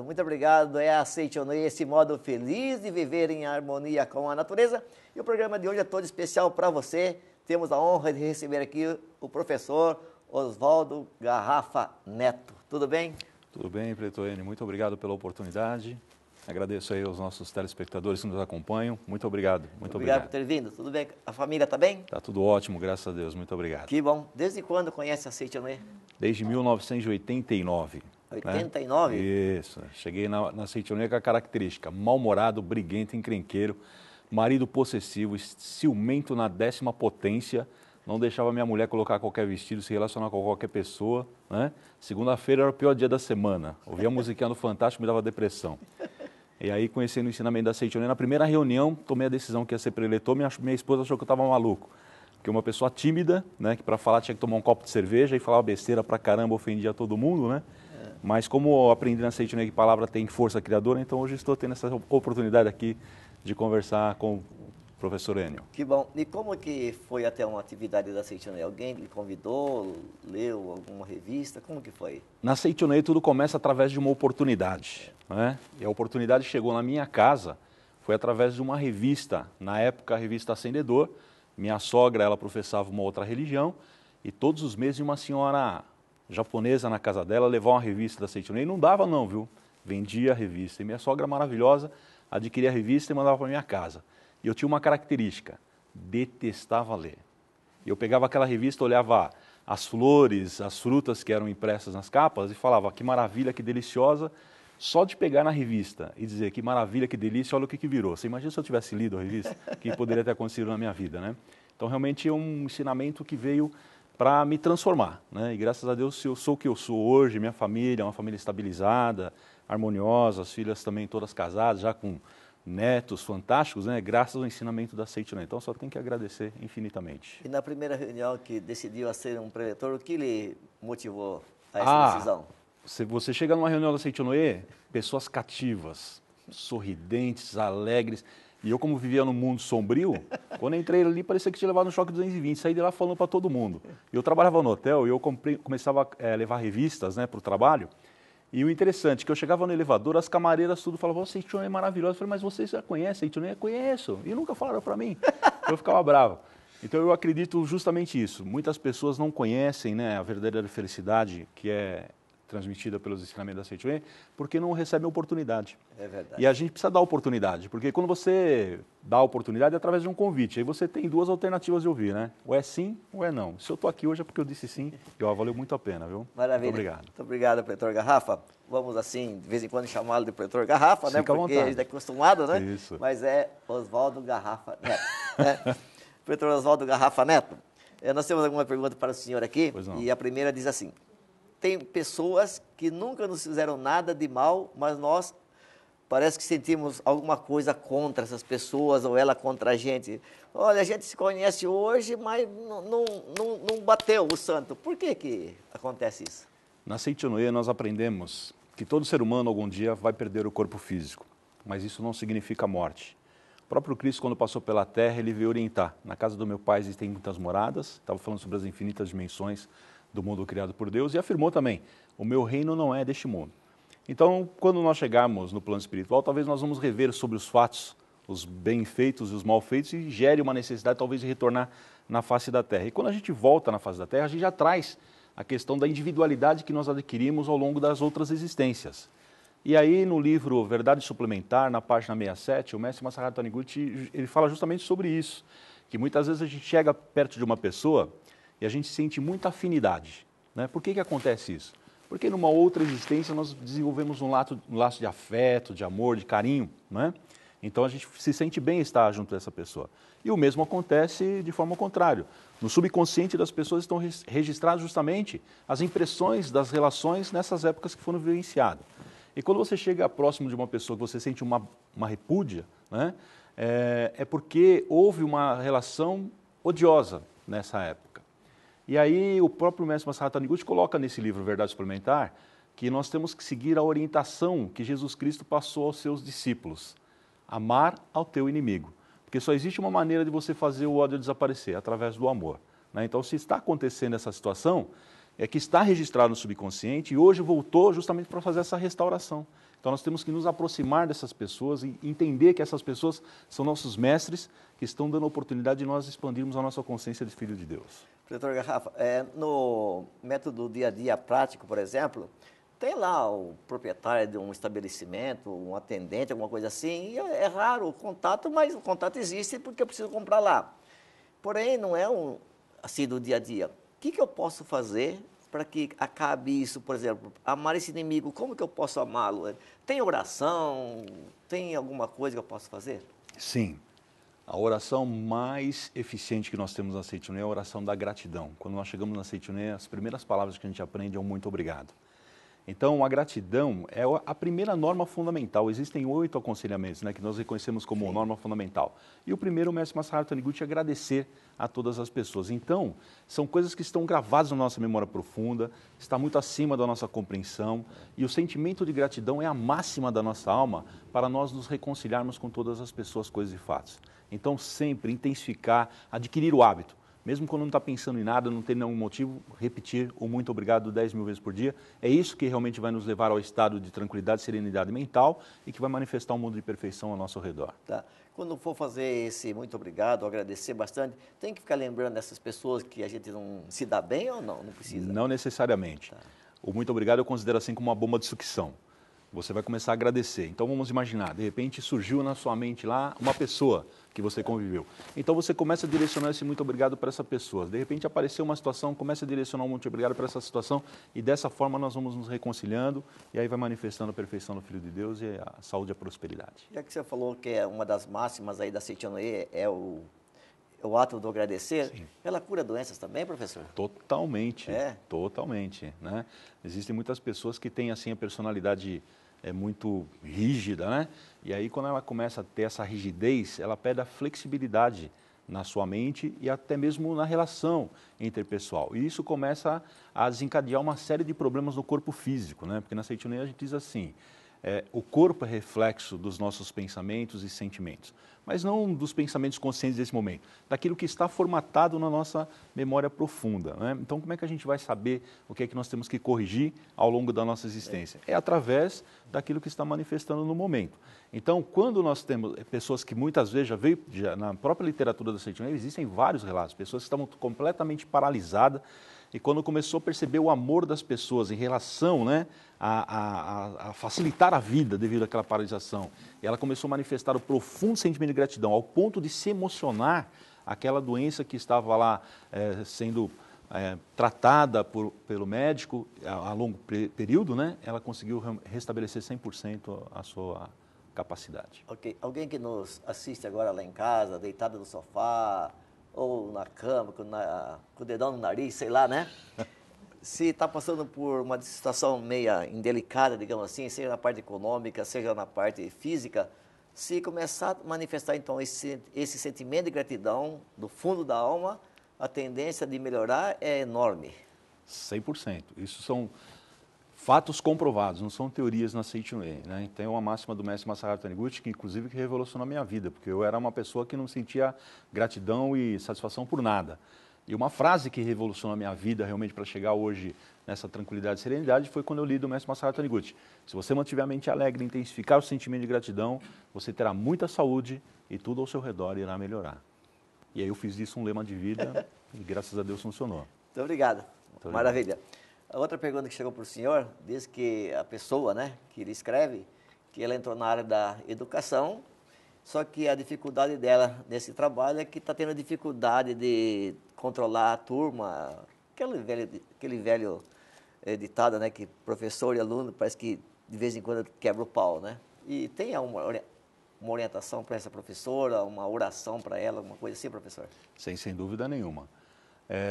muito obrigado. É a Seitonê, esse modo feliz de viver em harmonia com a natureza. E o programa de hoje é todo especial para você. Temos a honra de receber aqui o professor Oswaldo Garrafa Neto. Tudo bem? Tudo bem, Preto-N. Muito obrigado pela oportunidade. Agradeço aí aos nossos telespectadores que nos acompanham. Muito obrigado. Obrigado por ter vindo. Tudo bem? A família está bem? Está tudo ótimo, graças a Deus. Muito obrigado. Que bom. Desde quando conhece a Seitonê? Desde 1989. 89? Né? Isso. Cheguei na Seitonê com a característica: mal-humorado, briguento, encrenqueiro, marido possessivo, ciumento na 10ª potência, não deixava minha mulher colocar qualquer vestido, se relacionar com qualquer pessoa. Né? Segunda-feira era o pior dia da semana. Ouvia a musiquinha do Fantástico, me dava depressão. E aí, conhecendo o ensinamento da Seitonê, na primeira reunião, tomei a decisão que ia ser preletor, minha esposa achou que eu estava maluco. Porque uma pessoa tímida, né, que para falar tinha que tomar um copo de cerveja e falava besteira pra caramba, ofendia todo mundo, né? Mas como eu aprendi na Seitonê que palavra tem força criadora, então hoje estou tendo essa oportunidade aqui de conversar com o professor Enio. Que bom. E como que foi até uma atividade da Seitonê? Alguém lhe convidou, leu alguma revista? Como que foi? Na Seitonê tudo começa através de uma oportunidade. Né? E a oportunidade chegou na minha casa, foi através de uma revista, na época a revista Acendedor. Minha sogra, ela professava uma outra religião e todos os meses uma senhora japonesa na casa dela levava uma revista da Seitonê e não dava não, viu? Vendia a revista. E minha sogra maravilhosa adquiria a revista e mandava para minha casa. E eu tinha uma característica: detestava ler. E eu pegava aquela revista, olhava as flores, as frutas que eram impressas nas capas e falava: que maravilha, que deliciosa. Só de pegar na revista e dizer que maravilha, que delícia, olha o que virou. Você imagina se eu tivesse lido a revista, o que poderia ter acontecido na minha vida, né? Então, realmente é um ensinamento que veio para me transformar, né? E graças a Deus eu sou o que eu sou hoje, minha família é uma família estabilizada, harmoniosa, as filhas também todas casadas, já com netos fantásticos, né? Graças ao ensinamento da Seitonê. Então, só tenho que agradecer infinitamente. E na primeira reunião que decidiu a ser um preletor, o que lhe motivou a essa decisão? Você chega numa reunião da Seitonê, pessoas cativas, sorridentes, alegres. E eu, como vivia num mundo sombrio, quando entrei ali, parecia que tinha levado um choque 220. Saí de lá falando para todo mundo. Eu trabalhava no hotel e eu começava a levar revistas, né, para o trabalho. E o interessante é que eu chegava no elevador, as camareiras tudo falavam: Seitonê é maravilhosa. Eu falei: mas você já conhece Seitonê? Conheço. E nunca falaram para mim. Eu ficava bravo. Então eu acredito justamente isso. Muitas pessoas não conhecem, né, a verdadeira felicidade que é transmitida pelos ensinamentos da Seitonê, porque não recebem oportunidade. É verdade. E a gente precisa dar oportunidade, porque quando você dá a oportunidade é através de um convite. Aí você tem duas alternativas de ouvir, né? Ou é sim ou é não. Se eu estou aqui hoje é porque eu disse sim e ó, valeu muito a pena, viu? Maravilha. Muito obrigado. Muito obrigado, preletor Garrafa. Vamos assim, de vez em quando chamá-lo de preletor Garrafa, né? Porque a gente é acostumado, né? Isso. Mas é Oswaldo Garrafa Neto. Né? Preletor Oswaldo Garrafa Neto, nós temos alguma pergunta para o senhor aqui. Pois não. E a primeira diz assim: tem pessoas que nunca nos fizeram nada de mal, mas nós parece que sentimos alguma coisa contra essas pessoas ou ela contra a gente. Olha, a gente se conhece hoje, mas não bateu o santo. Por que acontece isso? Na Seitonê nós aprendemos que todo ser humano algum dia vai perder o corpo físico, mas isso não significa morte. O próprio Cristo, quando passou pela terra, ele veio orientar. Na casa do meu pai existem muitas moradas, estava falando sobre as infinitas dimensões do mundo criado por Deus, e afirmou também: o meu reino não é deste mundo. Então, quando nós chegarmos no plano espiritual, talvez nós vamos rever sobre os fatos, os bem feitos e os mal feitos, e gere uma necessidade talvez de retornar na face da terra. E quando a gente volta na face da terra, a gente já traz a questão da individualidade que nós adquirimos ao longo das outras existências. E aí, no livro Verdade Suplementar, na página 67, o mestre Masaharu Taniguchi, ele fala justamente sobre isso, que muitas vezes a gente chega perto de uma pessoa e a gente sente muita afinidade. Né? Por que acontece isso? Porque numa outra existência nós desenvolvemos um laço de afeto, de amor, de carinho. Né? Então a gente se sente bem estar junto dessa pessoa. E o mesmo acontece de forma contrária. No subconsciente das pessoas estão registradas justamente as impressões das relações nessas épocas que foram vivenciadas. E quando você chega próximo de uma pessoa que você sente uma repúdia, né? É porque houve uma relação odiosa nessa época. E aí o próprio mestre Masaharu Taniguchi coloca nesse livro Verdade Suplementar que nós temos que seguir a orientação que Jesus Cristo passou aos seus discípulos: amar ao teu inimigo. Porque só existe uma maneira de você fazer o ódio desaparecer, através do amor. Né? Então, se está acontecendo essa situação, que está registrado no subconsciente e hoje voltou justamente para fazer essa restauração. Então nós temos que nos aproximar dessas pessoas e entender que essas pessoas são nossos mestres que estão dando a oportunidade de nós expandirmos a nossa consciência de filho de Deus. Doutor Garrafa, no método dia a dia prático, por exemplo, tem lá o proprietário de um estabelecimento, um atendente, alguma coisa assim, e é raro o contato, mas o contato existe porque eu preciso comprar lá. Porém, não é assim do dia a dia. O que eu posso fazer para que acabe isso, por exemplo, amar esse inimigo, como que eu posso amá-lo? Tem oração, tem alguma coisa que eu posso fazer? Sim. A oração mais eficiente que nós temos na Seitiuné é a oração da gratidão. Quando nós chegamos na Seitiuné, as primeiras palavras que a gente aprende é um muito obrigado. Então, a gratidão é a primeira norma fundamental. Existem 8 aconselhamentos, né, que nós reconhecemos como Sim. norma fundamental. E o primeiro, o mestre Masaharu Taniguchi, é agradecer a todas as pessoas. Então, são coisas que estão gravadas na nossa memória profunda, está muito acima da nossa compreensão, e o sentimento de gratidão é a máxima da nossa alma para nós nos reconciliarmos com todas as pessoas, coisas e fatos. Então, sempre intensificar, adquirir o hábito. Mesmo quando não está pensando em nada, não tem nenhum motivo, repetir o muito obrigado 10.000 vezes por dia. É isso que realmente vai nos levar ao estado de tranquilidade, serenidade mental e que vai manifestar um mundo de perfeição ao nosso redor. Tá. Quando for fazer esse muito obrigado, agradecer bastante, tem que ficar lembrando dessas pessoas que a gente não se dá bem ou não? Não precisa? Não necessariamente. Tá. O muito obrigado eu considero assim como uma bomba de sucção. Você vai começar a agradecer. Então vamos imaginar, de repente surgiu na sua mente lá uma pessoa que você conviveu. Então você começa a direcionar esse muito obrigado para essa pessoa. De repente apareceu uma situação, começa a direcionar um muito obrigado para essa situação e dessa forma nós vamos nos reconciliando e aí vai manifestando a perfeição do Filho de Deus e a saúde e a prosperidade. Já que você falou que é uma das máximas aí da Seitiuné é o ato do agradecer, Sim. ela cura doenças também, professor? Totalmente, totalmente. Né? Existem muitas pessoas que têm assim a personalidade muito rígida, né? E aí quando ela começa a ter essa rigidez, ela perde a flexibilidade na sua mente e até mesmo na relação interpessoal. E isso começa a desencadear uma série de problemas no corpo físico, né? Porque na Seitiuné a gente diz assim, o corpo é reflexo dos nossos pensamentos e sentimentos, mas não dos pensamentos conscientes desse momento, daquilo que está formatado na nossa memória profunda. Né? Então, como é que a gente vai saber o que é que nós temos que corrigir ao longo da nossa existência? É através daquilo que está manifestando no momento. Então, quando nós temos pessoas que muitas vezes na própria literatura da Seitiuné, existem vários relatos, pessoas que estavam completamente paralisadas, e quando começou a perceber o amor das pessoas em relação, né, a facilitar a vida devido àquela paralisação, e ela começou a manifestar o profundo sentimento de gratidão, ao ponto de se emocionar aquela doença que estava lá sendo tratada pelo médico a longo período, né, ela conseguiu restabelecer 100% a sua capacidade. Ok. Alguém que nos assiste agora lá em casa, deitado no sofá, ou na cama, com o dedão no nariz, sei lá, né? Se está passando por uma situação meia indelicada, digamos assim, seja na parte econômica, seja na parte física, se começar a manifestar, então, esse sentimento de gratidão do fundo da alma, a tendência de melhorar é enorme. 100%. Isso são fatos comprovados, não são teorias na Seitiuné. Né? Tem uma máxima do mestre Masaharu Taniguchi, que inclusive que revolucionou a minha vida, porque eu era uma pessoa que não sentia gratidão e satisfação por nada. E uma frase que revolucionou a minha vida realmente para chegar hoje nessa tranquilidade e serenidade foi quando eu li do mestre Masaharu Taniguchi. Se você mantiver a mente alegre e intensificar o sentimento de gratidão, você terá muita saúde e tudo ao seu redor irá melhorar. E aí eu fiz disso um lema de vida e graças a Deus funcionou. Muito obrigado. Maravilha. A outra pergunta que chegou para o senhor diz que a pessoa, né, que ele escreve, que ela entrou na área da educação, só que a dificuldade dela nesse trabalho é que está tendo dificuldade de controlar a turma, aquele velho ditado, né, que professor e aluno parece que de vez em quando quebra o pau, né? E tem uma orientação para essa professora, uma oração para ela, alguma coisa assim, professor? Sem dúvida nenhuma.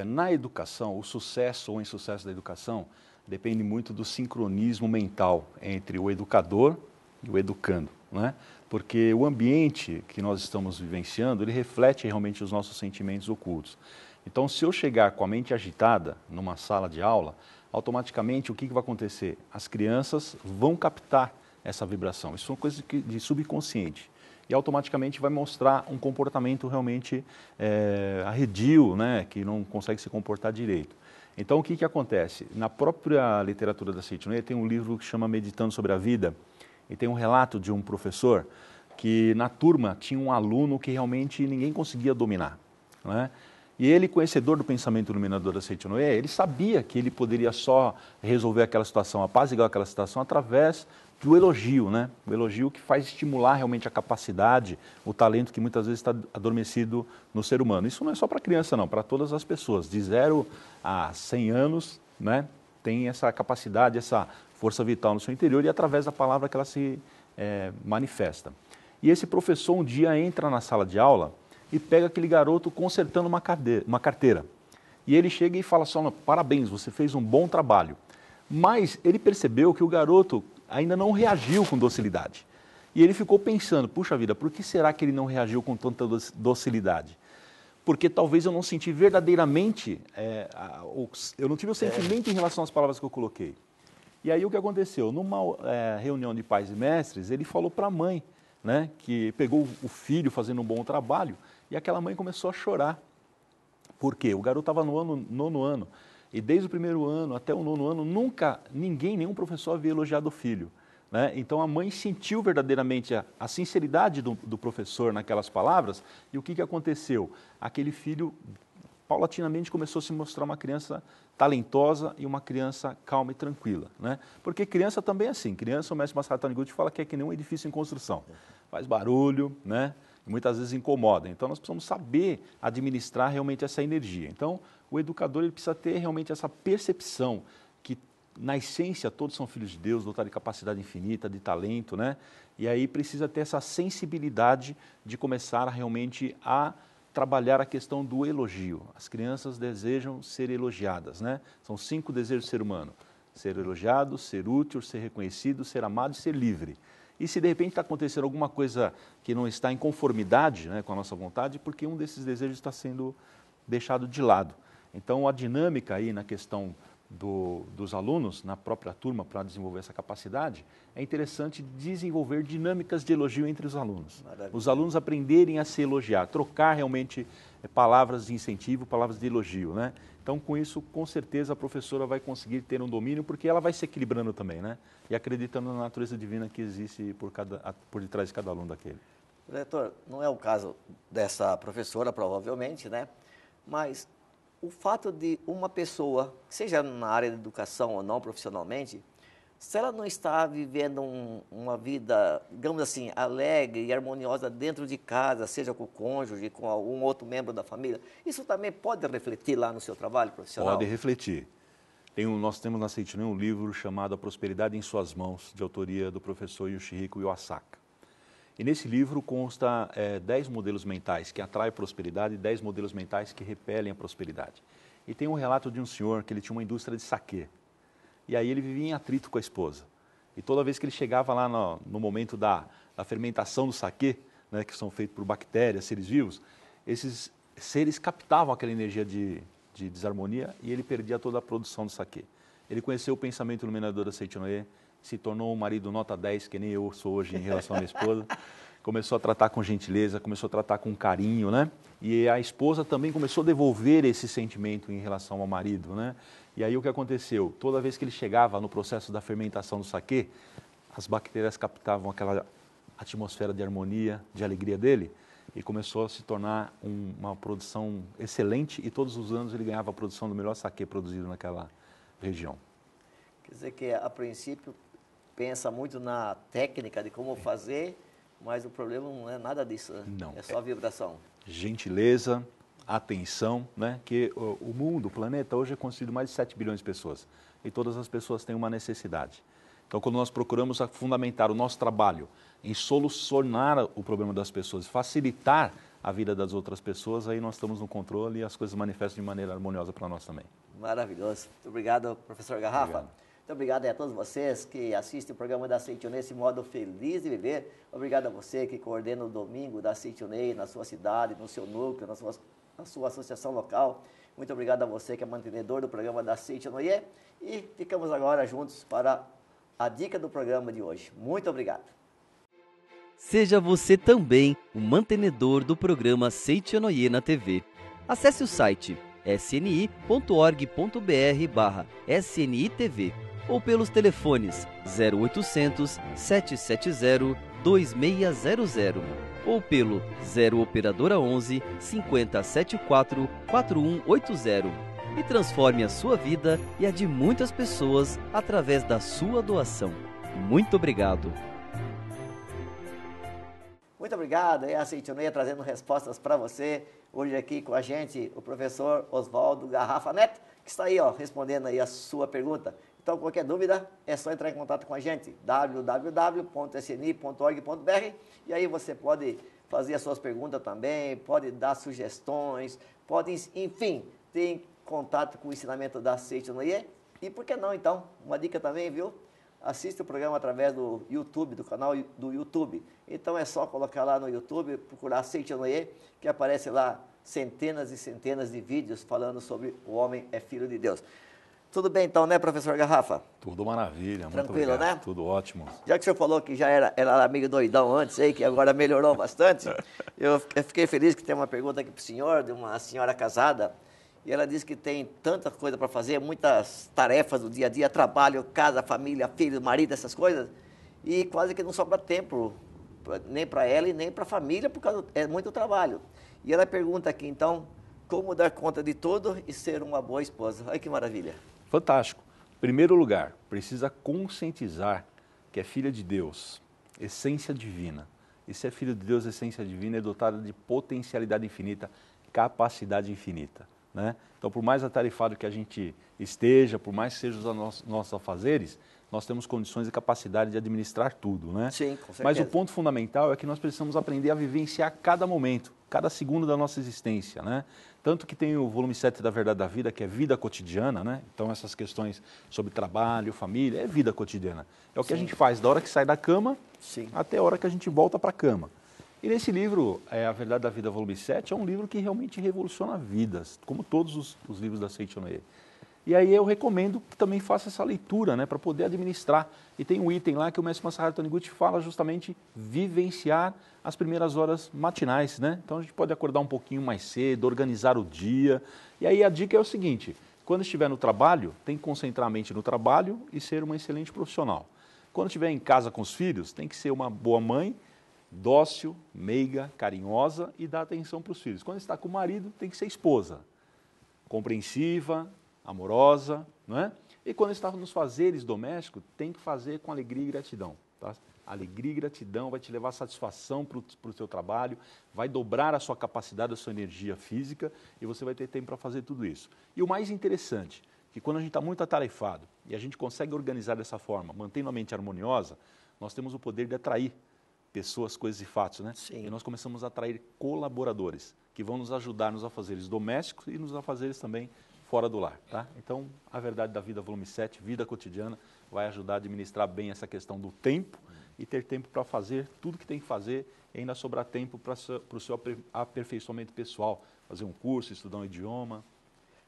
Na educação, o sucesso ou insucesso da educação depende muito do sincronismo mental entre o educador e o educando, né? Porque o ambiente que nós estamos vivenciando, ele reflete realmente os nossos sentimentos ocultos. Então, se eu chegar com a mente agitada numa sala de aula, automaticamente o que vai acontecer? As crianças vão captar essa vibração. Isso são coisas de subconsciente. e automaticamente vai mostrar um comportamento realmente arredio, né, que não consegue se comportar direito. Então, o que acontece? Na própria literatura da Ceitonê tem um livro que chama Meditando sobre a Vida, e tem um relato de um professor que na turma tinha um aluno que realmente ninguém conseguia dominar, né? E ele, conhecedor do pensamento iluminador da Seitonê, ele sabia que ele poderia só resolver aquela situação, apaziguar aquela situação através do elogio, né? O elogio que faz estimular realmente a capacidade, o talento que muitas vezes está adormecido no ser humano. Isso não é só para criança não, para todas as pessoas, de 0 a 100 anos, né? Tem essa capacidade, essa força vital no seu interior e através da palavra que ela se manifesta. E esse professor um dia entra na sala de aula e pega aquele garoto consertando uma carteira. E ele chega e fala só, parabéns, você fez um bom trabalho. Mas ele percebeu que o garoto ainda não reagiu com docilidade. E ele ficou pensando, puxa vida, por que será que ele não reagiu com tanta docilidade? Porque talvez eu não senti verdadeiramente, eu não tive o sentimento em relação às palavras que eu coloquei. E aí o que aconteceu? Numa reunião de pais e mestres, ele falou para a mãe, né, que pegou o filho fazendo um bom trabalho, e aquela mãe começou a chorar. Por quê? O garoto estava no nono ano, e desde o primeiro ano até o nono ano, nunca nenhum professor havia elogiado o filho, né? Então a mãe sentiu verdadeiramente a sinceridade do professor naquelas palavras, e o que aconteceu? Aquele filho, paulatinamente, começou a se mostrar uma criança talentosa e uma criança calma e tranquila, né? Porque criança também é assim. Criança, o mestre Masaru Taniguchi fala que é que nem um edifício em construção. Faz barulho, né? E muitas vezes incomoda. Então, nós precisamos saber administrar realmente essa energia. Então, o educador ele precisa ter realmente essa percepção que, na essência, todos são filhos de Deus, dotados de capacidade infinita, de talento, né? E aí precisa ter essa sensibilidade de começar realmente a trabalhar a questão do elogio. As crianças desejam ser elogiadas, né? São 5 desejos do ser humano: ser elogiado, ser útil, ser reconhecido, ser amado e ser livre. E se de repente está acontecendo alguma coisa que não está em conformidade, né, com a nossa vontade, porque um desses desejos está sendo deixado de lado. Então a dinâmica aí na questão dos alunos, na própria turma, para desenvolver essa capacidade, é interessante desenvolver dinâmicas de elogio entre os alunos. Maravilha. Os alunos aprenderem a se elogiar, trocar realmente palavras de incentivo, palavras de elogio, né? Então, com isso, com certeza, a professora vai conseguir ter um domínio, porque ela vai se equilibrando também, né? E acreditando na natureza divina que existe por detrás de cada aluno daquele. Diretor, não é o caso dessa professora, provavelmente, né? Mas o fato de uma pessoa, seja na área da educação ou não profissionalmente, se ela não está vivendo uma vida, digamos assim, alegre e harmoniosa dentro de casa, seja com o cônjuge, com algum outro membro da família, isso também pode refletir lá no seu trabalho profissional? Pode refletir. Nós temos na Seitonê um livro chamado A Prosperidade em Suas Mãos, de autoria do professor Yoshihiko Iwasaka. E nesse livro consta 10 modelos mentais que atraem a prosperidade e 10 modelos mentais que repelem a prosperidade. E tem um relato de um senhor que ele tinha uma indústria de saquê. E aí ele vivia em atrito com a esposa. E toda vez que ele chegava lá no momento da fermentação do saquê, né, que são feitos por bactérias, seres vivos, esses seres captavam aquela energia de desarmonia e ele perdia toda a produção do saquê. Ele conheceu o pensamento iluminador da Seitonê, se tornou um marido nota 10, que nem eu sou hoje em relação à minha esposa. Começou a tratar com gentileza, começou a tratar com carinho, né? E a esposa também começou a devolver esse sentimento em relação ao marido, né? E aí o que aconteceu? Toda vez que ele chegava no processo da fermentação do saquê, as bactérias captavam aquela atmosfera de harmonia, de alegria dele, e começou a se tornar uma produção excelente, e todos os anos ele ganhava a produção do melhor saquê produzido naquela região. Quer dizer que, a princípio, pensa muito na técnica de como fazer, mas o problema não é nada disso, né? Não. É só vibração. Gentileza, atenção, né? Que o mundo, o planeta, hoje é constituído de mais de 7 bilhões de pessoas. E todas as pessoas têm uma necessidade. Então, quando nós procuramos fundamentar o nosso trabalho em solucionar o problema das pessoas, facilitar a vida das outras pessoas, aí nós estamos no controle e as coisas manifestam de maneira harmoniosa para nós também. Maravilhoso. Muito obrigado, professor Garrafa. Obrigado. Muito obrigado a todos vocês que assistem o programa da Seitonê, esse modo feliz de viver. Obrigado a você que coordena o domingo da Seitonê na sua cidade, no seu núcleo, na sua associação local. Muito obrigado a você que é mantenedor do programa da Seitonê. E ficamos agora juntos para a dica do programa de hoje. Muito obrigado. Seja você também um mantenedor do programa Seitianoye na TV. Acesse o site sni.org.br/snitv ou pelos telefones 0800 770 2600 ou pelo 0 operadora 11 5074 4180 e transforme a sua vida e a de muitas pessoas através da sua doação. Muito obrigado. Muito obrigado, é a Seitianoye trazendo respostas para você. Hoje aqui com a gente o professor Oswaldo Garrafa Neto, que está aí respondendo aí a sua pergunta. Então, qualquer dúvida, é só entrar em contato com a gente, www.sni.org.br, e aí você pode fazer as suas perguntas também, pode dar sugestões, pode, enfim, ter contato com o ensinamento da Seitianoye. E por que não, então, uma dica também, viu? Assiste o programa através do YouTube, do canal do YouTube. Então é só colocar lá no YouTube, procurar Seitianoye, que aparece lá centenas e centenas de vídeos falando sobre o homem é filho de Deus. Tudo bem então, né, professor Garrafa? Tudo maravilha, tranquilo, muito obrigado. Né? Tudo ótimo. Já que o senhor falou que já era meio doidão antes, aí, que agora melhorou bastante, eu fiquei feliz que tem uma pergunta aqui para o senhor, de uma senhora casada. E ela diz que tem tanta coisa para fazer, muitas tarefas do dia a dia, trabalho, casa, família, filho, marido, essas coisas, e quase que não sobra tempo, nem para ela e nem para a família, porque é muito trabalho. E ela pergunta aqui, então, como dar conta de tudo e ser uma boa esposa? Olha que maravilha. Fantástico. Em primeiro lugar, precisa conscientizar que é filha de Deus, essência divina. E se é filho de Deus, essência divina, é dotada de potencialidade infinita, capacidade infinita. Né? Então, por mais atarefado que a gente esteja, por mais que sejam os nossos afazeres, nós temos condições e capacidade de administrar tudo. Né? Sim, com certeza. Mas o ponto fundamental é que nós precisamos aprender a vivenciar cada momento, cada segundo da nossa existência. Né? Tanto que tem o volume 7 da Verdade da Vida, que é vida cotidiana. Né? Então, essas questões sobre trabalho, família, é vida cotidiana. É o que a gente faz da hora que sai da cama até a hora que a gente volta para a cama. E nesse livro, A Verdade da Vida, volume 7, é um livro que realmente revoluciona vidas, como todos os livros da Seitianoye. E aí eu recomendo que também faça essa leitura, né, para poder administrar. E tem um item lá que o mestre Masaharu Taniguchi fala justamente vivenciar as primeiras horas matinais. Né? Então a gente pode acordar um pouquinho mais cedo, organizar o dia. E aí a dica é o seguinte, quando estiver no trabalho, tem que concentrar a mente no trabalho e ser uma excelente profissional. Quando estiver em casa com os filhos, tem que ser uma boa mãe, dócil, meiga, carinhosa e dar atenção para os filhos. Quando está com o marido, tem que ser esposa, compreensiva, amorosa, não é? E quando está nos fazeres domésticos, tem que fazer com alegria e gratidão. Tá? Alegria e gratidão vai te levar satisfação para o seu trabalho, vai dobrar a sua capacidade, a sua energia física e você vai ter tempo para fazer tudo isso. E o mais interessante, que quando a gente está muito atarefado e a gente consegue organizar dessa forma, mantendo a mente harmoniosa, nós temos o poder de atrair pessoas, coisas e fatos, né? Sim. E nós começamos a atrair colaboradores que vão nos ajudar nos afazeres domésticos e nos afazeres também fora do lar, tá? Então, A Verdade da Vida, volume 7, Vida Cotidiana, vai ajudar a administrar bem essa questão do tempo e ter tempo para fazer tudo que tem que fazer e ainda sobrar tempo para o seu aperfeiçoamento pessoal, fazer um curso, estudar um idioma.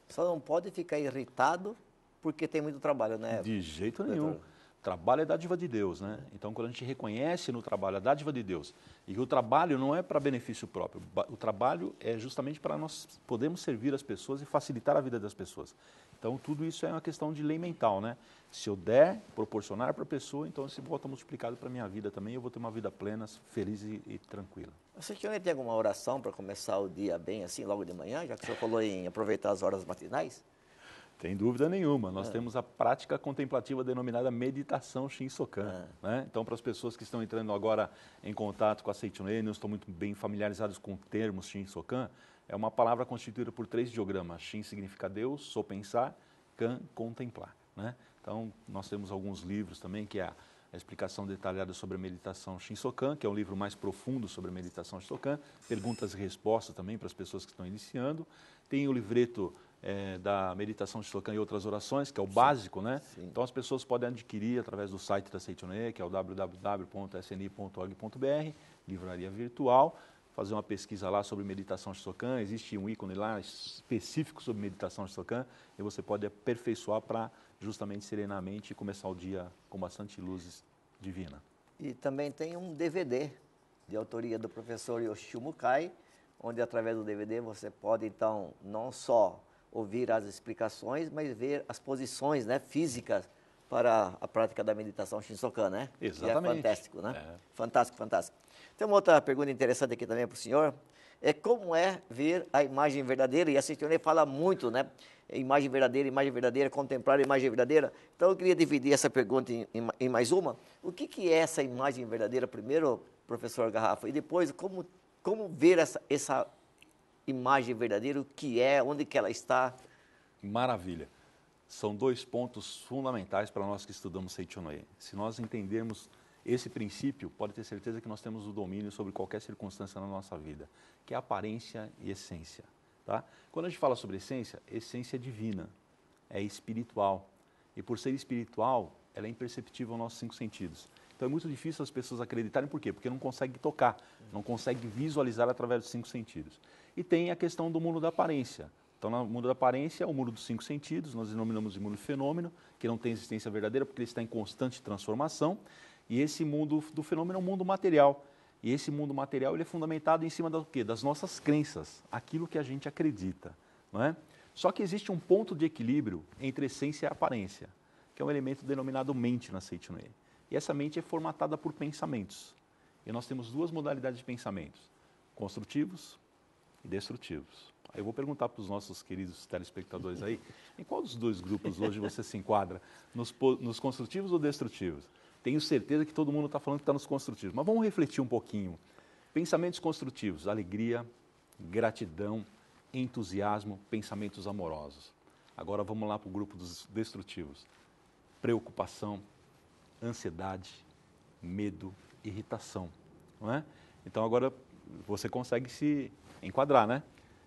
Só não pode ficar irritado porque tem muito trabalho, né? De jeito nenhum. Trabalho é dádiva de Deus, né? Então, quando a gente reconhece no trabalho a dádiva de Deus, e que o trabalho não é para benefício próprio, o trabalho é justamente para nós podermos servir as pessoas e facilitar a vida das pessoas. Então, tudo isso é uma questão de lei mental, né? Se eu der, proporcionar para a pessoa, então esse volta multiplicado para a minha vida também, eu vou ter uma vida plena, feliz e tranquila. Você tem alguma oração para começar o dia bem assim, logo de manhã, já que o senhor falou em aproveitar as horas matinais? Tem dúvida nenhuma. Nós temos a prática contemplativa denominada meditação Shinsokan. Né? Então, para as pessoas que estão entrando agora em contato com a Seitianoye, não estão muito bem familiarizados com o termo Shinsokan, é uma palavra constituída por 3 ideogramas. Shin significa Deus, So pensar, Kan contemplar. Né? Então, nós temos alguns livros também, que é a explicação detalhada sobre a meditação Shinsokan, que é um livro mais profundo sobre a meditação Shinsokan, perguntas e respostas também para as pessoas que estão iniciando. Tem o livreto da meditação Shinsokan e outras orações, que é o básico, né? Sim. Então as pessoas podem adquirir através do site da Seitianoye, que é o www.sni.org.br, livraria virtual, fazer uma pesquisa lá sobre meditação Shinsokan, existe um ícone lá específico sobre meditação Shinsokan, e você pode aperfeiçoar para justamente serenamente começar o dia com bastante luz divina. E também tem um DVD de autoria do professor Yoshio Mukai, onde através do DVD você pode então não só ouvir as explicações, mas ver as posições, né, físicas para a prática da meditação Shinsokan, né? Exatamente. E é fantástico, né? Fantástico, fantástico. Tem uma outra pergunta interessante aqui também para o senhor. É como é ver a imagem verdadeira, e a Seitonei fala muito, né? Imagem verdadeira, contemplar a imagem verdadeira. Então eu queria dividir essa pergunta em mais uma. O que é essa imagem verdadeira, primeiro, professor Garrafa, e depois como ver essa imagem verdadeira, o que é, onde que ela está? Maravilha. São dois pontos fundamentais para nós que estudamos Seitonei. Se nós entendermos esse princípio, pode ter certeza que nós temos o domínio sobre qualquer circunstância na nossa vida, que é aparência e essência. Tá? Quando a gente fala sobre essência é divina, é espiritual. E por ser espiritual, ela é imperceptível aos nossos 5 sentidos. Então é muito difícil as pessoas acreditarem, por quê? Porque não consegue tocar, não consegue visualizar através dos 5 sentidos. E tem a questão do mundo da aparência. Então, no mundo da aparência é o mundo dos 5 sentidos, nós denominamos de mundo fenômeno, que não tem existência verdadeira porque ele está em constante transformação. E esse mundo do fenômeno é um mundo material. E esse mundo material ele é fundamentado em cima do quê? Das nossas crenças, aquilo que a gente acredita. Não é? Só que existe um ponto de equilíbrio entre essência e aparência, que é um elemento denominado mente na Seitonei. E essa mente é formatada por pensamentos. E nós temos 2 modalidades de pensamentos, construtivos e destrutivos. Aí eu vou perguntar para os nossos queridos telespectadores aí, em qual dos 2 grupos hoje você se enquadra? Nos construtivos ou destrutivos? Tenho certeza que todo mundo está falando que está nos construtivos, mas vamos refletir um pouquinho. Pensamentos construtivos, alegria, gratidão, entusiasmo, pensamentos amorosos. Agora vamos lá para o grupo dos destrutivos. Preocupação, ansiedade, medo, irritação. Não é? Então agora você consegue se enquadrar, né?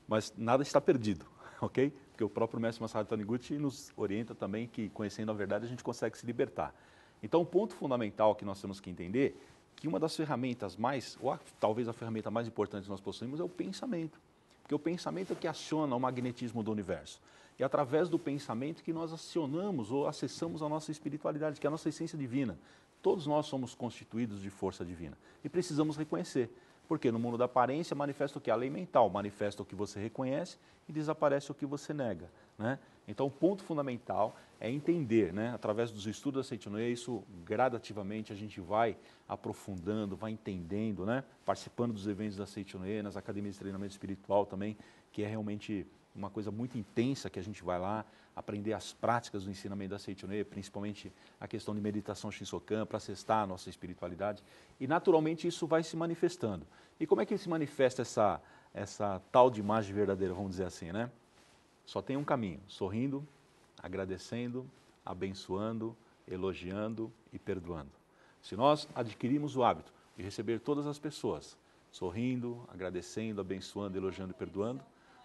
Mas nada está perdido, ok? Porque o próprio mestre Masaharu Taniguchi nos orienta também que, conhecendo a verdade, a gente consegue se libertar. Então, o ponto fundamental que nós temos que entender que uma das ferramentas mais, ou talvez a ferramenta mais importante que nós possuímos é o pensamento. Porque o pensamento é que aciona o magnetismo do universo. E através do pensamento que nós acionamos ou acessamos a nossa espiritualidade, que é a nossa essência divina. Todos nós somos constituídos de força divina. E precisamos reconhecer. Porque no mundo da aparência manifesta o que? A lei mental, manifesta o que você reconhece e desaparece o que você nega. Né? Então o ponto fundamental é entender, né? Através dos estudos da Seitonei, isso gradativamente a gente vai aprofundando, vai entendendo, né? Participando dos eventos da Seitonei, nas academias de treinamento espiritual também, que é realmente uma coisa muito intensa que a gente vai lá aprender as práticas do ensinamento da Seitonei, principalmente a questão de meditação Shinsokan, para acessar a nossa espiritualidade. E naturalmente isso vai se manifestando. E como é que se manifesta essa tal de imagem verdadeira, vamos dizer assim, né? Só tem um caminho, sorrindo, agradecendo, abençoando, elogiando e perdoando. Se nós adquirirmos o hábito de receber todas as pessoas, sorrindo, agradecendo, abençoando, elogiando e perdoando,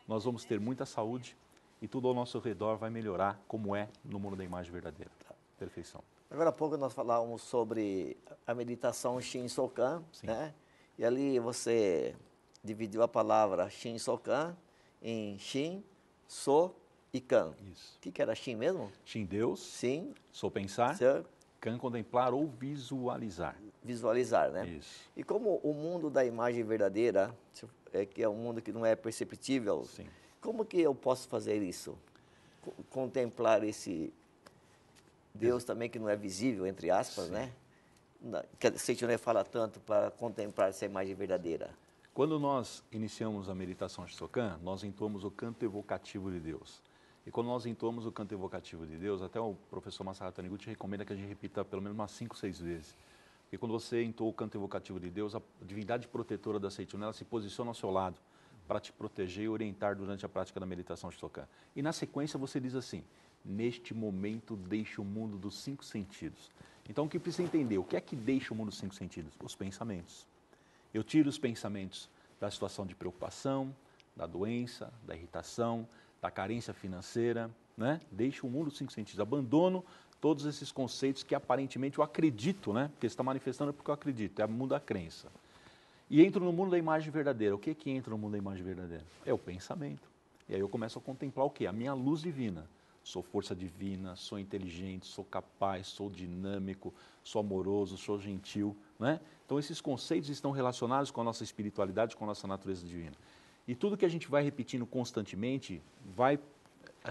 nós vamos ter muita saúde e tudo ao nosso redor vai melhorar como é no mundo da imagem verdadeira. Perfeição. Agora há pouco nós falávamos sobre a meditação Shinsokan, né? E ali você dividiu a palavra Shinsokan em Shin, So e Kan. Isso. O que era Shin mesmo? Shin, Deus. Sim. So, pensar. Ser. Kan, contemplar ou visualizar. Visualizar, né? Isso. E como o mundo da imagem verdadeira, que é um mundo que não é perceptível, Sim. Como que eu posso fazer isso? Contemplar esse Deus também que não é visível, entre aspas, Sim. né? Que a Seitonei fala tanto para contemplar essa imagem verdadeira. Quando nós iniciamos a meditação Shinsokan, nós entoamos o canto evocativo de Deus. E quando nós entoamos o canto evocativo de Deus, até o professor Masaharu Taniguchi recomenda que a gente repita pelo menos umas 5, 6 vezes. Porque quando você entoa o canto evocativo de Deus, a divindade protetora da Seitonei, ela se posiciona ao seu lado para te proteger e orientar durante a prática da meditação Shinsokan. E na sequência você diz assim: neste momento deixa o mundo dos 5 sentidos. Então o que precisa entender? O que é que deixa o mundo dos 5 sentidos? Os pensamentos. Eu tiro os pensamentos da situação de preocupação, da doença, da irritação, da carência financeira, né? Deixo o mundo dos 5 sentidos. Abandono todos esses conceitos que aparentemente eu acredito, né? Porque está manifestando porque eu acredito, é o mundo da crença. E entro no mundo da imagem verdadeira. O que que entra no mundo da imagem verdadeira? É o pensamento. E aí eu começo a contemplar o quê? A minha luz divina. sou força divina, sou inteligente, sou capaz, sou dinâmico, sou amoroso, sou gentil, né? Então esses conceitos estão relacionados com a nossa espiritualidade, com a nossa natureza divina. E tudo que a gente vai repetindo constantemente vai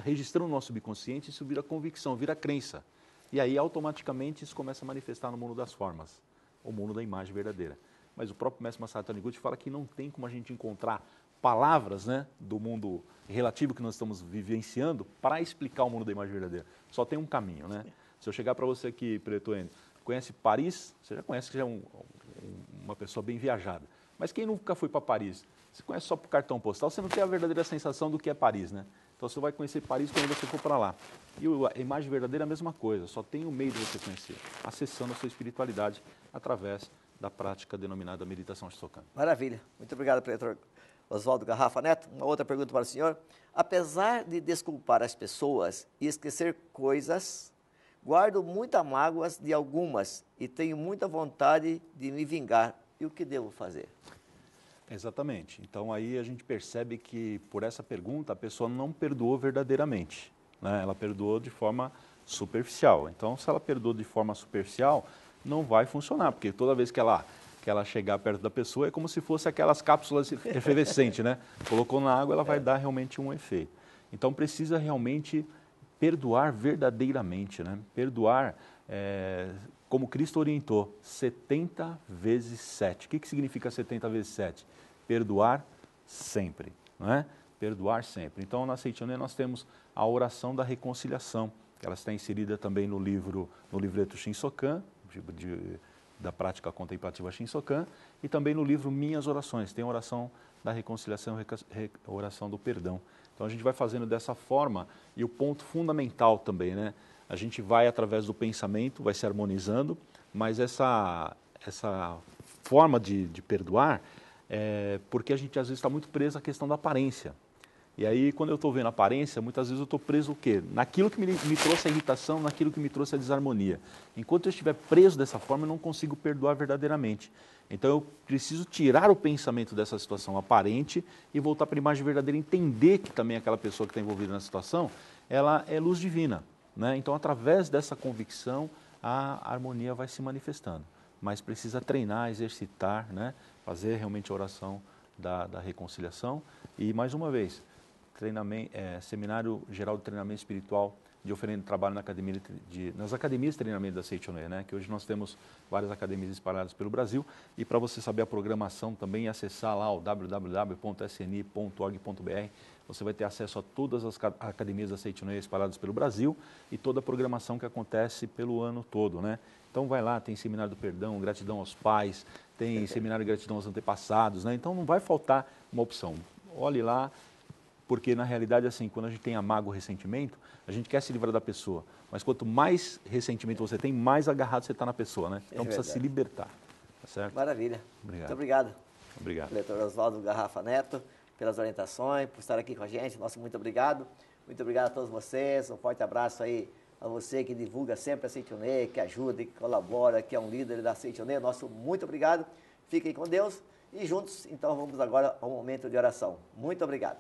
registrando no nosso subconsciente, isso vira convicção, vira crença. E aí automaticamente isso começa a manifestar no mundo das formas, o mundo da imagem verdadeira. Mas o próprio mestre Masaru Taniguchi fala que não tem como a gente encontrar palavras, né, do mundo relativo que nós estamos vivenciando para explicar o mundo da imagem verdadeira. Só tem um caminho, né? Se eu chegar para você aqui, Preto Endo, conhece Paris? Você já conhece que já é uma pessoa bem viajada. Mas quem nunca foi para Paris? Você conhece só por cartão postal, você não tem a verdadeira sensação do que é Paris, né? Então você vai conhecer Paris quando você for para lá. E a imagem verdadeira é a mesma coisa, só tem um meio de você conhecer, acessando a sua espiritualidade através da prática denominada meditação Shisokan. Maravilha. Muito obrigado, Pretor Oswaldo Garrafa Neto. Uma outra pergunta para o senhor. Apesar de desculpar as pessoas e esquecer coisas, guardo muitas mágoas de algumas e tenho muita vontade de me vingar. E o que devo fazer? Exatamente. Então aí a gente percebe que por essa pergunta a pessoa não perdoou verdadeiramente, né? Ela perdoou de forma superficial. Então se ela perdoou de forma superficial, não vai funcionar, porque toda vez que ela chegar perto da pessoa é como se fosse aquelas cápsulas efervescentes, né? Colocou na água, ela vai dar realmente um efeito. Então precisa realmente perdoar verdadeiramente, né? Perdoar, como Cristo orientou, 70 vezes 7. O que significa 70 vezes 7? Perdoar sempre, não é? Perdoar sempre. Então, na Seichonen nós temos a oração da reconciliação, que ela está inserida também no livreto Shinsokan, da prática contemplativa Shinsokan, e também no livro Minhas Orações, tem a oração da reconciliação e a oração do perdão. Então, a gente vai fazendo dessa forma, e o ponto fundamental também, né? A gente vai, através do pensamento, vai se harmonizando, mas essa forma de perdoar porque a gente, às vezes, está muito preso à questão da aparência. E aí, quando eu estou vendo a aparência, muitas vezes eu estou preso o quê? Naquilo que me trouxe a irritação, naquilo que me trouxe a desarmonia. Enquanto eu estiver preso dessa forma, eu não consigo perdoar verdadeiramente. Então, eu preciso tirar o pensamento dessa situação aparente e voltar para a imagem verdadeira, entender que também aquela pessoa que está envolvida na situação, ela é luz divina, né? Então, através dessa convicção, a harmonia vai se manifestando. Mas precisa treinar, exercitar, né? Fazer realmente a oração da reconciliação. E, mais uma vez, Seminário Geral de Treinamento Espiritual de oferenda de trabalho nas academias de treinamento da Seichonen, né? Que hoje nós temos várias academias espalhadas pelo Brasil. E para você saber a programação também, acessar lá o www.sni.org.br. Você vai ter acesso a todas as academias da Seichonen espalhadas pelo Brasil e toda a programação que acontece pelo ano todo, né? Então vai lá, tem Seminário do Perdão, Gratidão aos Pais, tem Seminário de Gratidão aos Antepassados, né? Então não vai faltar uma opção. Olhe lá, porque na realidade, assim, quando a gente tem a mágoa, o ressentimento, a gente quer se livrar da pessoa. Mas quanto mais ressentimento você tem, mais agarrado você está na pessoa, né? Então precisa se libertar, tá certo? Maravilha. Obrigado. Muito obrigado. Obrigado. Leitor Oswaldo Garrafa Neto, pelas orientações, por estar aqui com a gente. Nosso muito obrigado. Muito obrigado a todos vocês. Um forte abraço aí a você que divulga sempre a Seichonen, que ajuda, que colabora, que é um líder da Seichonen. Nosso muito obrigado. Fiquem com Deus e juntos, então, vamos agora ao momento de oração. Muito obrigado.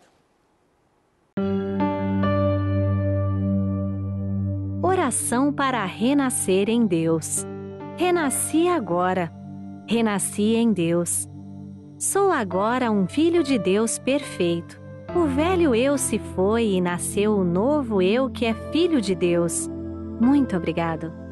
Oração para renascer em Deus. Renasci agora. Renasci em Deus. Sou agora um filho de Deus perfeito. O velho eu se foi e nasceu o novo eu que é filho de Deus. Muito obrigado.